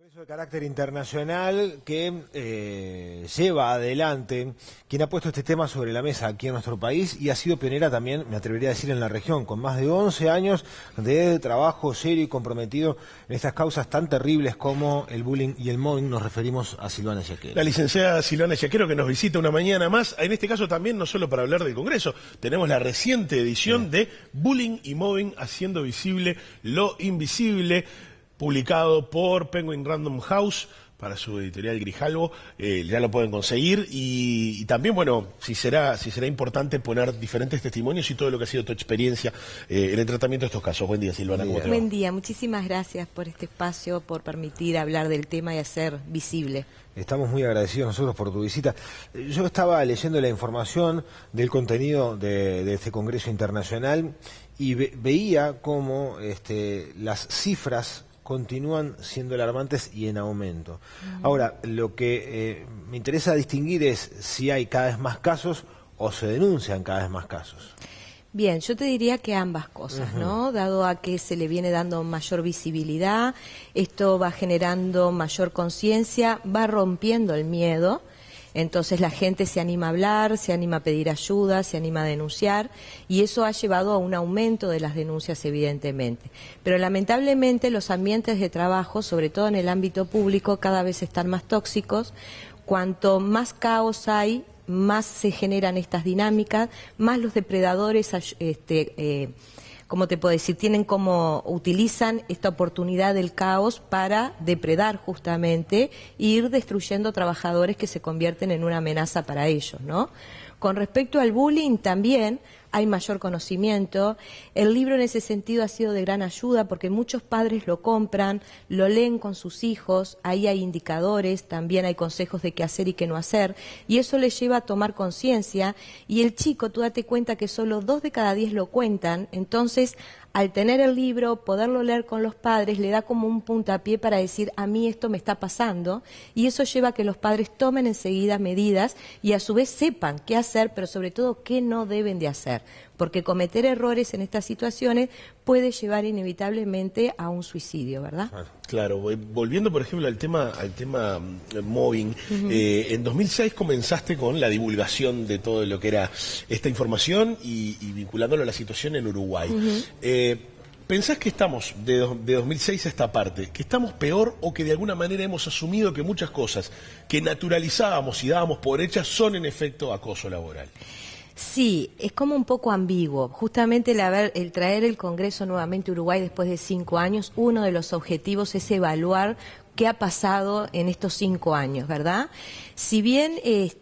Congreso de carácter internacional que lleva adelante quien ha puesto este tema sobre la mesa aquí en nuestro país y ha sido pionera también, me atrevería a decir, en la región, con más de 11 años de trabajo serio y comprometido en estas causas tan terribles como el bullying y el mobbing. Nos referimos a Silvana Yaquero. La licenciada Silvana Yaquero, que nos visita una mañana más, en este caso también no solo para hablar del Congreso, tenemos la reciente edición de Bullying y Mobbing, haciendo visible lo invisible, publicado por Penguin Random House para su editorial Grijalbo. Ya lo pueden conseguir y también, bueno, si será importante poner diferentes testimonios y todo lo que ha sido tu experiencia en el tratamiento de estos casos. Buen día, Silvana. ¿Cómo te va? Buen día, muchísimas gracias por este espacio, por permitir hablar del tema y hacer visible. Estamos muy agradecidos nosotros por tu visita. Yo estaba leyendo la información del contenido de este Congreso Internacional y veía cómo las cifras continúan siendo alarmantes y en aumento. Ahora, lo que me interesa distinguir es si hay cada vez más casos o se denuncian cada vez más casos. Bien, yo te diría que ambas cosas, ¿no? Dado a que se le viene dando mayor visibilidad, esto va generando mayor conciencia, va rompiendo el miedo. Entonces la gente se anima a hablar, se anima a pedir ayuda, se anima a denunciar y eso ha llevado a un aumento de las denuncias evidentemente. Pero lamentablemente los ambientes de trabajo, sobre todo en el ámbito público, cada vez están más tóxicos. Cuanto más caos hay, más se generan estas dinámicas, más los depredadores ¿cómo te puedo decir? Utilizan esta oportunidad del caos para depredar justamente e ir destruyendo trabajadores que se convierten en una amenaza para ellos, ¿no? Con respecto al bullying también hay mayor conocimiento. El libro en ese sentido ha sido de gran ayuda porque muchos padres lo compran, lo leen con sus hijos, ahí hay indicadores, también hay consejos de qué hacer y qué no hacer, y eso les lleva a tomar conciencia, y el chico, tú date cuenta que solo 2 de cada 10 lo cuentan, entonces al tener el libro, poderlo leer con los padres, le da como un puntapié para decir, a mí esto me está pasando, y eso lleva a que los padres tomen enseguida medidas y a su vez sepan qué hacer, pero sobre todo qué no deben de hacer, porque cometer errores en estas situaciones puede llevar inevitablemente a un suicidio, ¿verdad? Claro, volviendo por ejemplo al tema mobbing, en 2006 comenzaste con la divulgación de todo lo que era esta información y vinculándolo a la situación en Uruguay. ¿Pensás que estamos, de 2006 a esta parte, que estamos peor o que de alguna manera hemos asumido que muchas cosas que naturalizábamos y dábamos por hechas son en efecto acoso laboral? Sí, es como un poco ambiguo. Justamente el traer el Congreso nuevamente a Uruguay después de 5 años, uno de los objetivos es evaluar qué ha pasado en estos 5 años, ¿verdad? Si bien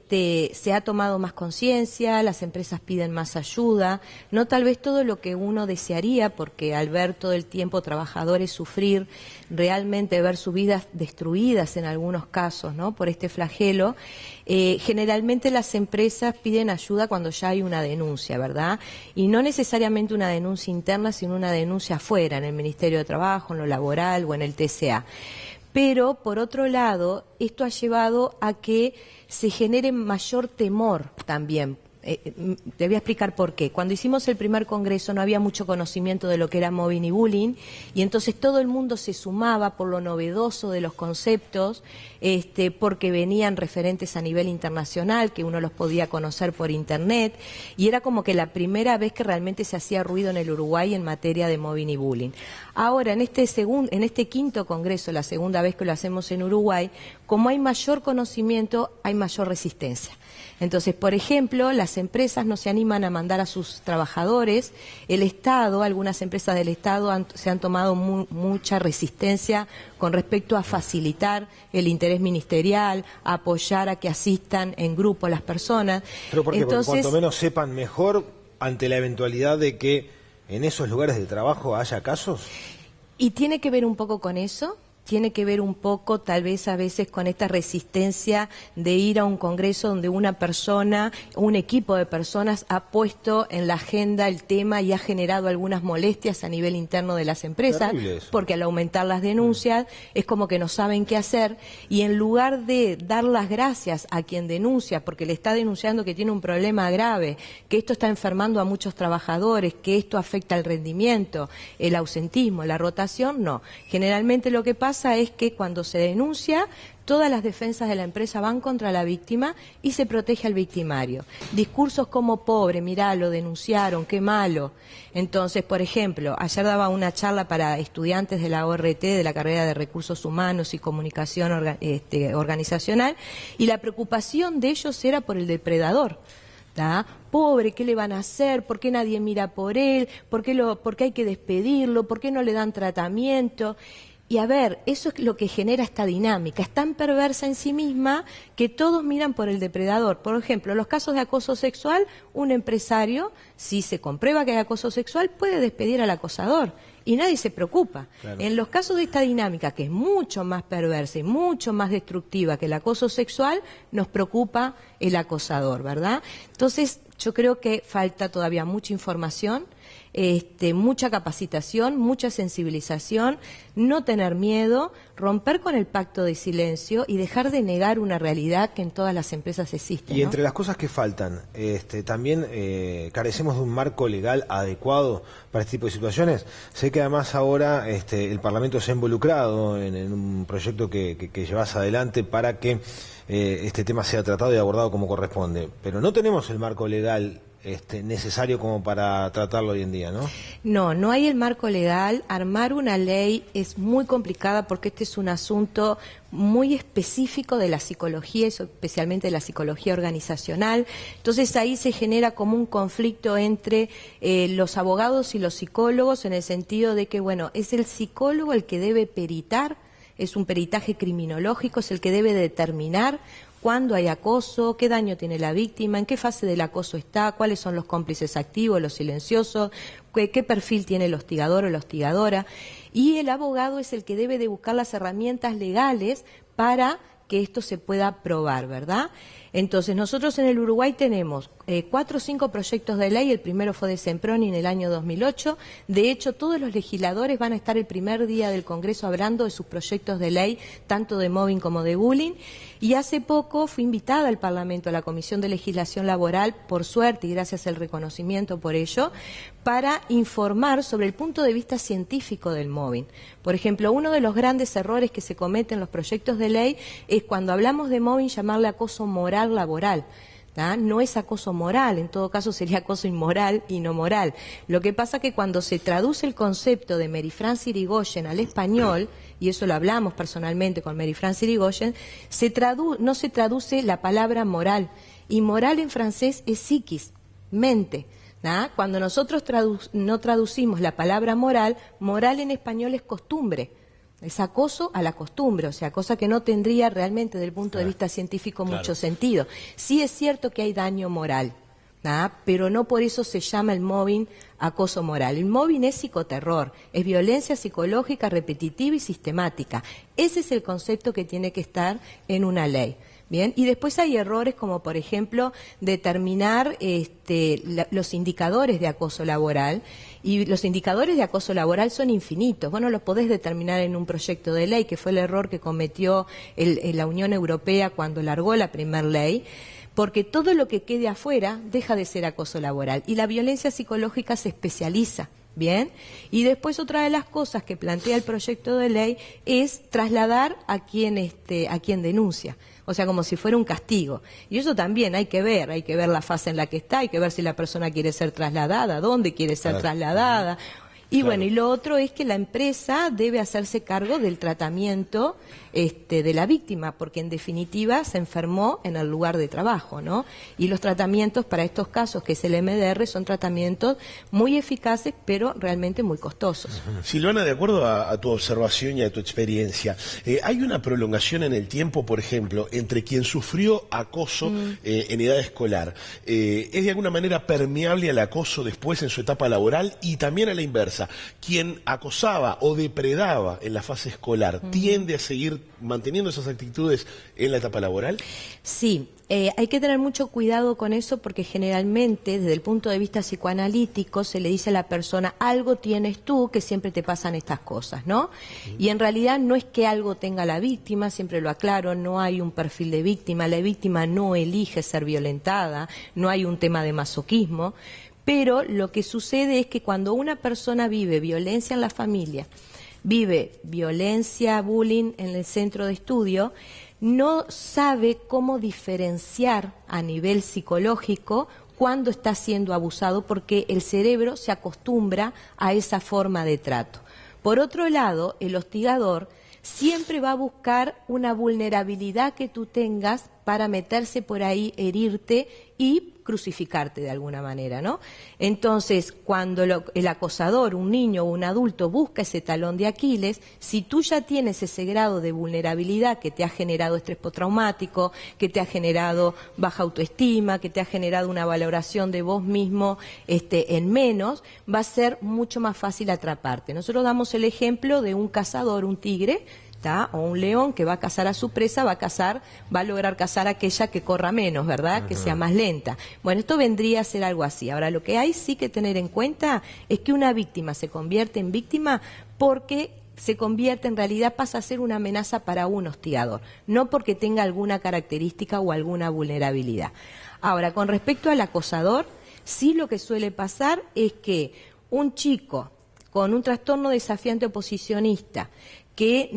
se ha tomado más conciencia, las empresas piden más ayuda, no tal vez todo lo que uno desearía, porque al ver todo el tiempo trabajadores sufrir, realmente ver sus vidas destruidas en algunos casos, ¿no? Por este flagelo, generalmente las empresas piden ayuda cuando ya hay una denuncia, ¿verdad? Y no necesariamente una denuncia interna, sino una denuncia afuera, en el Ministerio de Trabajo, en lo laboral o en el TCA. Pero, por otro lado, esto ha llevado a que se genere mayor temor también. Te voy a explicar por qué. Cuando hicimos el primer congreso no había mucho conocimiento de lo que era mobbing y bullying, y entonces todo el mundo se sumaba por lo novedoso de los conceptos, porque venían referentes a nivel internacional, que uno los podía conocer por internet, y era como que la primera vez que realmente se hacía ruido en el Uruguay en materia de mobbing y bullying. Ahora, en este quinto congreso, la segunda vez que lo hacemos en Uruguay, como hay mayor conocimiento, hay mayor resistencia. Entonces, por ejemplo, las empresas no se animan a mandar a sus trabajadores, el Estado, algunas empresas del Estado se han tomado mucha resistencia con respecto a facilitar el interés ministerial, a apoyar a que asistan en grupo a las personas. ¿Pero por qué? Porque cuanto menos sepan mejor ante la eventualidad de que en esos lugares de trabajo haya casos. Y tiene que ver un poco con eso. Tiene que ver un poco, tal vez a veces, con esta resistencia de ir a un congreso donde una persona, un equipo de personas ha puesto en la agenda el tema y ha generado algunas molestias a nivel interno de las empresas, porque al aumentar las denuncias es como que no saben qué hacer, y en lugar de dar las gracias a quien denuncia, porque le está denunciando que tiene un problema grave, que esto está enfermando a muchos trabajadores, que esto afecta al rendimiento, el ausentismo, la rotación, no. Generalmente lo que pasa pasa es que cuando se denuncia, todas las defensas de la empresa van contra la víctima y se protege al victimario. Discursos como pobre, mirá, lo denunciaron, qué malo. Entonces, por ejemplo, ayer daba una charla para estudiantes de la ORT, de la carrera de Recursos Humanos y Comunicación Organizacional, y la preocupación de ellos era por el depredador. ¿Tá? Pobre, ¿qué le van a hacer? ¿Por qué nadie mira por él? ¿Por qué hay que despedirlo? ¿Por qué no le dan tratamiento? Y a ver, eso es lo que genera esta dinámica. Es tan perversa en sí misma que todos miran por el depredador. Por ejemplo, los casos de acoso sexual, un empresario, si se comprueba que hay acoso sexual, puede despedir al acosador. Y nadie se preocupa. Claro. En los casos de esta dinámica, que es mucho más perversa y mucho más destructiva que el acoso sexual, nos preocupa el acosador, ¿verdad? Entonces, yo creo que falta todavía mucha información, mucha capacitación, mucha sensibilización, no tener miedo, romper con el pacto de silencio y dejar de negar una realidad que en todas las empresas existe. Y ¿no? Entre las cosas que faltan, también carecemos de un marco legal adecuado para este tipo de situaciones. Sé que además ahora el Parlamento se ha involucrado en un proyecto que llevas adelante para que este tema sea tratado y abordado como corresponde, pero no tenemos el marco legal necesario como para tratarlo hoy en día, ¿no? No hay el marco legal. Armar una ley es muy complicada porque este es un asunto muy específico de la psicología, especialmente de la psicología organizacional. Entonces ahí se genera como un conflicto entre los abogados y los psicólogos, en el sentido de que, bueno, es el psicólogo el que debe peritar, es un peritaje criminológico, es el que debe determinar cuándo hay acoso, qué daño tiene la víctima, en qué fase del acoso está, cuáles son los cómplices activos, los silenciosos, qué perfil tiene el hostigador o la hostigadora. Y el abogado es el que debe de buscar las herramientas legales para que esto se pueda probar, ¿verdad? Entonces, nosotros en el Uruguay tenemos 4 o 5 proyectos de ley. El primero fue de Semproni en el año 2008. De hecho, todos los legisladores van a estar el primer día del Congreso hablando de sus proyectos de ley, tanto de mobbing como de bullying. Y hace poco fui invitada al Parlamento, a la Comisión de Legislación Laboral, por suerte y gracias al reconocimiento por ello, para informar sobre el punto de vista científico del mobbing. Por ejemplo, uno de los grandes errores que se cometen en los proyectos de ley es cuando hablamos de mobbing llamarle acoso moral laboral. ¿tá? No es acoso moral, en todo caso sería acoso inmoral y no moral. Lo que pasa que cuando se traduce el concepto de Marie-France Irigoyen al español, y eso lo hablamos personalmente con Marie-France Irigoyen, no se traduce la palabra moral, y moral en francés es psiquis, mente. ¿tá? Cuando nosotros no traducimos la palabra moral, moral en español es costumbre. Es acoso a la costumbre, o sea, cosa que no tendría realmente desde el punto de vista científico mucho sentido. Sí es cierto que hay daño moral, ¿tá? Pero no por eso se llama el mobbing acoso moral. El mobbing es psicoterror, es violencia psicológica repetitiva y sistemática. Ese es el concepto que tiene que estar en una ley. Bien, y después hay errores como, por ejemplo, determinar los indicadores de acoso laboral, y los indicadores de acoso laboral son infinitos. Vos no los podés determinar en un proyecto de ley, que fue el error que cometió la Unión Europea cuando largó la primera ley, porque todo lo que quede afuera deja de ser acoso laboral, y la violencia psicológica se especializa. Bien, y después otra de las cosas que plantea el proyecto de ley es trasladar a quien denuncia, o sea, como si fuera un castigo. Y eso también hay que ver la fase en la que está, hay que ver si la persona quiere ser trasladada, dónde quiere ser trasladada. Y bueno, y lo otro es que la empresa debe hacerse cargo del tratamiento de la víctima, porque en definitiva se enfermó en el lugar de trabajo, ¿no? Y los tratamientos para estos casos, que es el MDR, son tratamientos muy eficaces, pero realmente muy costosos. Silvana, de acuerdo a tu observación y a tu experiencia, ¿hay una prolongación en el tiempo, por ejemplo, entre quien sufrió acoso en edad escolar? ¿Es de alguna manera permeable al acoso después en su etapa laboral? Y también a la inversa, quien acosaba o depredaba en la fase escolar, ¿tiende a seguir manteniendo esas actitudes en la etapa laboral? Sí, hay que tener mucho cuidado con eso, porque generalmente desde el punto de vista psicoanalítico se le dice a la persona: algo tienes tú que siempre te pasan estas cosas, ¿no? Y en realidad no es que algo tenga la víctima, siempre lo aclaro, no hay un perfil de víctima, la víctima no elige ser violentada, no hay un tema de masoquismo. Pero lo que sucede es que cuando una persona vive violencia en la familia, vive violencia, bullying en el centro de estudio, no sabe cómo diferenciar a nivel psicológico cuando está siendo abusado, porque el cerebro se acostumbra a esa forma de trato. Por otro lado, el hostigador siempre va a buscar una vulnerabilidad que tú tengas para meterse por ahí, herirte y crucificarte de alguna manera, ¿no? Entonces, cuando el acosador, un niño o un adulto, busca ese talón de Aquiles, si tú ya tienes ese grado de vulnerabilidad que te ha generado estrés postraumático, que te ha generado baja autoestima, que te ha generado una valoración de vos mismo en menos, va a ser mucho más fácil atraparte. Nosotros damos el ejemplo de un cazador, un tigre, o un león que va a cazar a su presa, va a lograr cazar a aquella que corra menos, ¿verdad? Que sea más lenta. Bueno, esto vendría a ser algo así. Ahora, lo que hay sí que tener en cuenta es que una víctima se convierte en víctima porque se convierte, en realidad pasa a ser una amenaza para un hostigador, no porque tenga alguna característica o alguna vulnerabilidad. Ahora, con respecto al acosador, sí lo que suele pasar es que un chico con un trastorno desafiante oposicionista, que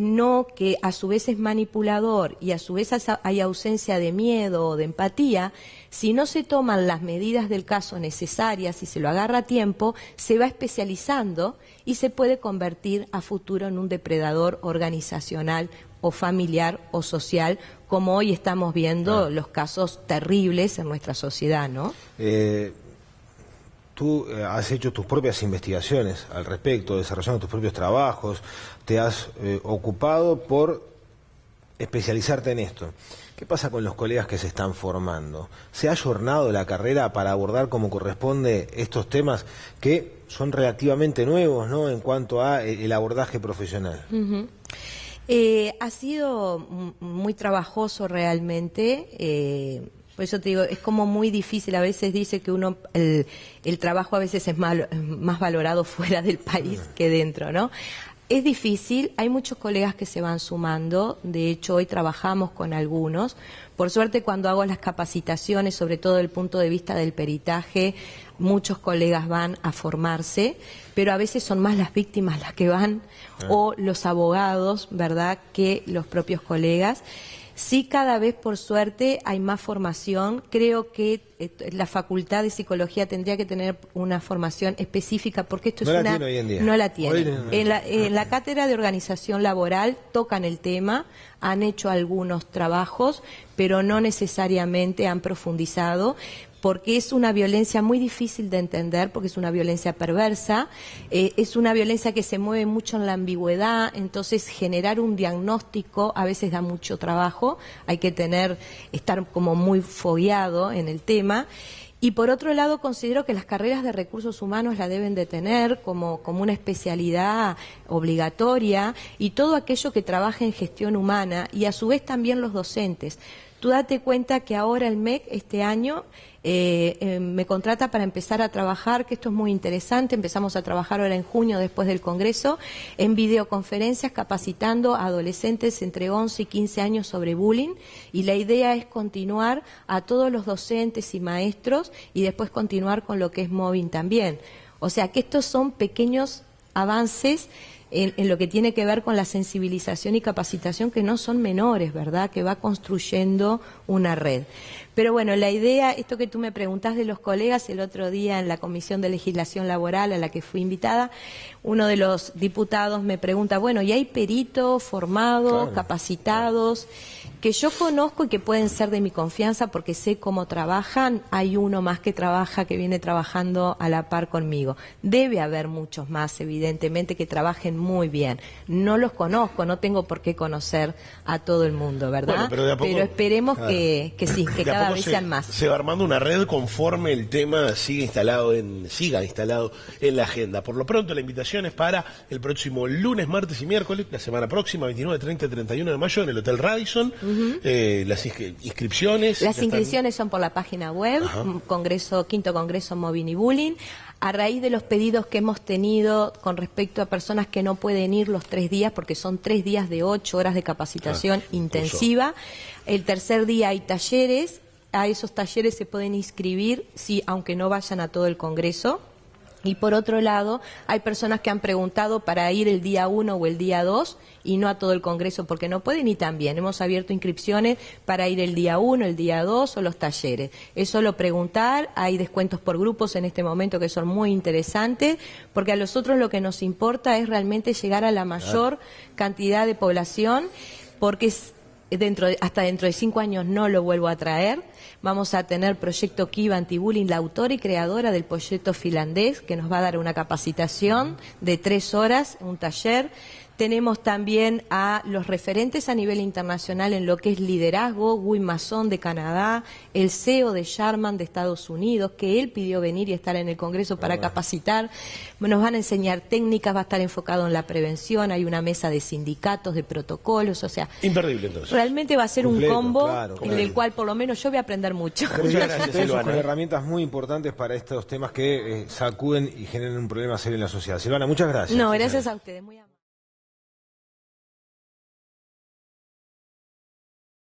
a su vez es manipulador y a su vez hay ausencia de miedo o de empatía, si no se toman las medidas del caso necesarias y se lo agarra a tiempo, se va especializando y se puede convertir a futuro en un depredador organizacional o familiar o social, como hoy estamos viendo los casos terribles en nuestra sociedad, ¿no? Tú has hecho tus propias investigaciones al respecto, desarrollando tus propios trabajos, te has ocupado por especializarte en esto. ¿Qué pasa con los colegas que se están formando? ¿Se ha ayornado la carrera para abordar como corresponde estos temas que son relativamente nuevos, ¿no?, en cuanto a el abordaje profesional? Ha sido muy trabajoso realmente. Por eso te digo, es como muy difícil. A veces dice que el trabajo a veces es más valorado fuera del país que dentro, ¿no? Es difícil, hay muchos colegas que se van sumando, de hecho hoy trabajamos con algunos. Por suerte, cuando hago las capacitaciones, sobre todo desde el punto de vista del peritaje, muchos colegas van a formarse, pero a veces son más las víctimas las que van, o los abogados, ¿verdad?, que los propios colegas. Sí, cada vez, por suerte, hay más formación. Creo que la Facultad de Psicología tendría que tener una formación específica, porque esto no la tiene hoy en día. No la tiene. En la Cátedra de Organización Laboral tocan el tema, han hecho algunos trabajos, pero no necesariamente han profundizado, porque es una violencia muy difícil de entender, porque es una violencia perversa, es una violencia que se mueve mucho en la ambigüedad, entonces generar un diagnóstico a veces da mucho trabajo, hay que estar como muy fogueado en el tema. Y por otro lado, considero que las carreras de recursos humanos la deben de tener como una especialidad obligatoria, y todo aquello que trabaje en gestión humana, y a su vez también los docentes. Tú date cuenta que ahora el MEC este año me contrata para empezar a trabajar, que esto es muy interesante, empezamos a trabajar ahora en junio después del Congreso, en videoconferencias capacitando a adolescentes entre 11 y 15 años sobre bullying, y la idea es continuar a todos los docentes y maestros y después continuar con lo que es mobbing también. O sea que estos son pequeños avances en lo que tiene que ver con la sensibilización y capacitación, que no son menores, ¿verdad?, que va construyendo una red. Pero bueno, la idea, esto que tú me preguntás de los colegas, el otro día en la Comisión de Legislación Laboral a la que fui invitada, uno de los diputados me pregunta, bueno, ¿y hay peritos formados, capacitados, que yo conozco y que pueden ser de mi confianza porque sé cómo trabajan? Hay uno más que viene trabajando a la par conmigo. Debe haber muchos más, evidentemente, que trabajen muy bien. No los conozco, no tengo por qué conocer a todo el mundo, ¿verdad? Bueno, pero esperemos que sí, que cada vez sean más. Se va armando una red conforme el tema siga instalado en la agenda. Por lo pronto, la invitación es para el próximo lunes, martes y miércoles, la semana próxima, 29, 30 y 31 de mayo, en el Hotel Radisson. Las inscripciones. Las inscripciones son por la página web, Quinto Congreso Mobbing y Bullying. A raíz de los pedidos que hemos tenido con respecto a personas que no pueden ir los 3 días, porque son 3 días de 8 horas de capacitación intensiva. El tercer día hay talleres, a esos talleres se pueden inscribir, sí, aunque no vayan a todo el Congreso. Y por otro lado, hay personas que han preguntado para ir el día 1 o el día 2 y no a todo el Congreso porque no pueden, y también hemos abierto inscripciones para ir el día 1, el día 2 o los talleres. Es solo preguntar, hay descuentos por grupos en este momento que son muy interesantes, porque a nosotros lo que nos importa es realmente llegar a la mayor cantidad de población, porque hasta dentro de 5 años no lo vuelvo a traer. Vamos a tener Proyecto Kiva Anti-Bullying, la autora y creadora del proyecto finlandés, que nos va a dar una capacitación de 3 horas, un taller. Tenemos también a los referentes a nivel internacional en lo que es liderazgo, Guy Masson de Canadá, el CEO de Sharman de Estados Unidos, que él pidió venir y estar en el Congreso para capacitar. Nos van a enseñar técnicas, va a estar enfocado en la prevención, hay una mesa de sindicatos, de protocolos, o sea... Imperdible, entonces. Realmente va a ser Completo, un combo claro. en el cual por lo menos yo voy a aprender mucho. Muchas gracias, Ustedes Silvana. con herramientas muy importantes para estos temas que sacuden y generan un problema serio en la sociedad. Silvana, muchas gracias. No, gracias a ustedes, muy amables.